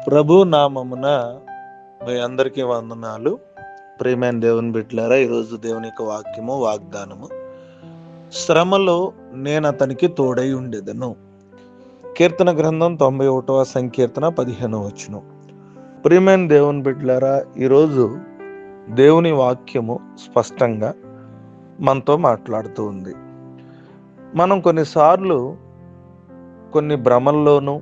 ప్రభు నామమున మీ అందరికీ వందనాలు. ప్రియమైన దేవుని బిడ్డలారా, ఈరోజు దేవుని యొక్క వాక్యము, వాగ్దానము, శ్రమలో నేను అతనికి తోడై ఉండేదను. కీర్తన గ్రంథం 91వ సంకీర్తన 15వ వచనం. ప్రియమైన దేవుని బిడ్డలారా, ఈరోజు దేవుని వాక్యము స్పష్టంగా మనతో మాట్లాడుతూ ఉంది. మనం కొన్నిసార్లు కొన్ని భ్రమల్లోనూ,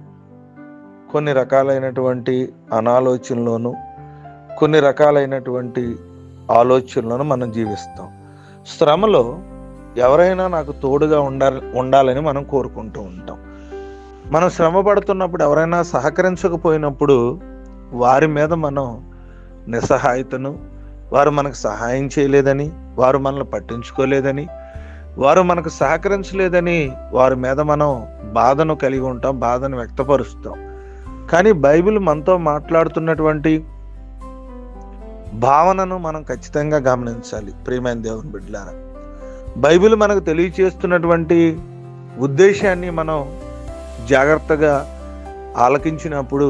కొన్ని రకాలైనటువంటి అనాలోచనలోను, కొన్ని రకాలైనటువంటి ఆలోచనలను మనం జీవిస్తాం. శ్రమలో ఎవరైనా నాకు తోడుగా ఉండాలని మనం కోరుకుంటూ ఉంటాం. మనం శ్రమ పడుతున్నప్పుడు ఎవరైనా సహకరించకపోయినప్పుడు వారి మీద మనం నిస్సహాయతను, వారు మనకు సహాయం చేయలేదని, వారు మనల్ని పట్టించుకోలేదని, వారు మనకు సహకరించలేదని వారి మీద మనం బాధను కలిగి ఉంటాం, బాధను వ్యక్తపరుస్తాం. కానీ బైబిల్ మనతో మాట్లాడుతున్నటువంటి భావనను మనం ఖచ్చితంగా గమనించాలి. ప్రియమైన దేవుని బిడ్డలారా, బైబిల్ మనకు తెలియచేస్తున్నటువంటి ఉద్దేశాన్ని మనం జాగ్రత్తగా ఆలకించినప్పుడు,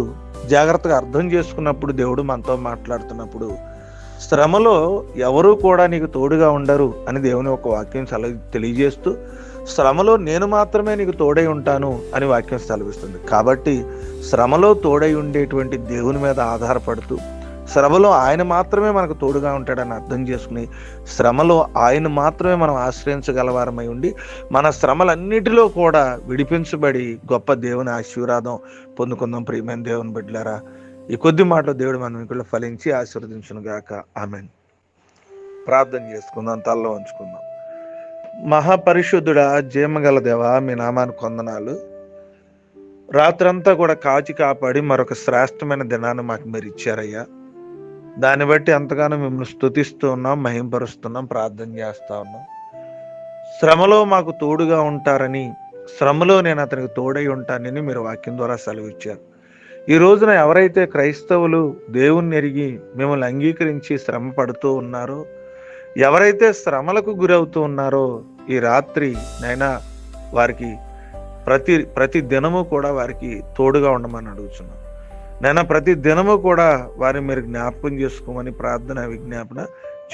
జాగ్రత్తగా అర్థం చేసుకున్నప్పుడు, దేవుడు మనతో మాట్లాడుతున్నప్పుడు శ్రమలో ఎవరు కూడా నీకు తోడుగా ఉండరు అని దేవుని ఒక వాక్యం తెలియజేస్తూ, శ్రమలో నేను మాత్రమే నీకు తోడై ఉంటాను అని వాక్యం సెలవిస్తుంది. కాబట్టి శ్రమలో తోడై ఉండేటువంటి దేవుని మీద ఆధారపడుతూ, శ్రమలో ఆయన మాత్రమే మనకు తోడుగా ఉంటాడని అర్థం చేసుకుని, శ్రమలో ఆయన మాత్రమే మనం ఆశ్రయించగలవారమై ఉండి, మన శ్రమలన్నిటిలో కూడా విడిపించబడి గొప్ప దేవుని ఆశీర్వాదం పొందుకుందాం. ప్రియమైన దేవుని బిడ్డలారా, ఈ కొద్ది మాటలు దేవుడు మన మీకుల్లో ఫలించి ఆశీర్వదించును గాక. ఆమేన్. ప్రార్థన చేసుకుందాం, తలలో ఉంచుకుందాం. మహాపరిశుద్ధుడా, జీమగల దేవా, మీ నామానికి వందనాలు. రాత్రంతా కూడా కాచి కాపాడి మరొక శ్రేష్టమైన దినాన్ని మాకు మీరు ఇచ్చారయ్యా. దాన్ని బట్టి ఎంతగానో మిమ్మల్ని స్తుతిస్తూ ఉన్నాం, మహింపరుస్తున్నాం, ప్రార్థన చేస్తా ఉన్నాం. శ్రమలో మాకు తోడుగా ఉంటారని, శ్రమలో నేను అతనికి తోడై ఉంటానని మీరు వాక్యం ద్వారా సెలవిచ్చారు. ఈ రోజున ఎవరైతే క్రైస్తవులు దేవుణ్ణి ఎరిగి మిమ్మల్ని అంగీకరించి శ్రమ పడుతూ ఉన్నారో, ఎవరైతే శ్రమలకు గురవుతూ ఉన్నారో, ఈ రాత్రి నైనా వారికి ప్రతి దినము కూడా వారికి తోడుగా ఉండమని అడుగుతున్నాం. నైనా ప్రతి దినము కూడా వారిని మీరు జ్ఞాపకం చేసుకోమని ప్రార్థన విజ్ఞాపన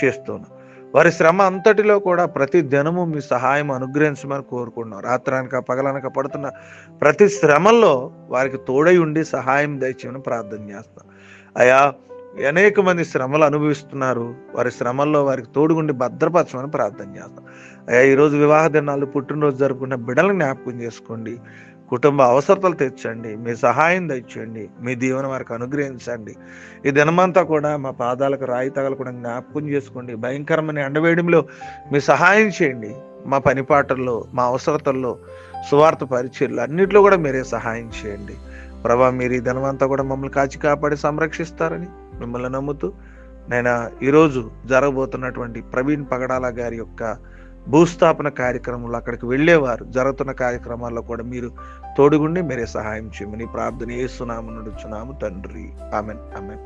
చేస్తున్నాం. వారి శ్రమ అంతటిలో కూడా ప్రతి దినము మీ సహాయం అనుగ్రహించమని కోరుకుంటున్నాం. రాత్రానిక పగలనక పడుతున్న ప్రతి శ్రమల్లో వారికి తోడై ఉండి సహాయం దయచేయమని ప్రార్థన చేస్తాం. అయా, అనేక మంది శ్రమలు అనుభవిస్తున్నారు. వారి శ్రమల్లో వారికి తోడుగుండి భద్రపరచమని ప్రార్థన చేస్తాం. అయ్యా, ఈరోజు వివాహ దినాలు, పుట్టినరోజు జరుపుకున్న బిడ్డలను జ్ఞాపకం చేసుకోండి. కుటుంబ అవసరతలు తెచ్చండి, మీ సహాయం తెచ్చండి, మీ దీవెన వారికి అనుగ్రహించండి. ఈ దినమంతా కూడా మా పాదాలకు రాయి తగలకుండా జ్ఞాపకం చేసుకోండి. భయంకరమైన ఎండవేడిలో మీ సహాయం చేయండి. మా పనిపాటల్లో, మా అవసరతల్లో, సువార్త పరిచర్లు అన్నింటిలో కూడా మీరే సహాయం చేయండి. ప్రభా, మీరు ఈ దినమంతా కూడా మమ్మల్ని కాచి కాపాడి సంరక్షిస్తారని మిమ్మల్ని నమ్ముతూ, నేను ఈరోజు జరగబోతున్నటువంటి ప్రవీణ్ పగడాల గారి యొక్క భూస్థాపన కార్యక్రమంలో అక్కడికి వెళ్ళేవారు జరుగుతున్న కార్యక్రమాల్లో కూడా మీరు తోడుగుండి మీరే సహాయం చేయమని ప్రార్థన యేసు నామమున అడుగుచున్నాము తండ్రి. Amen, amen.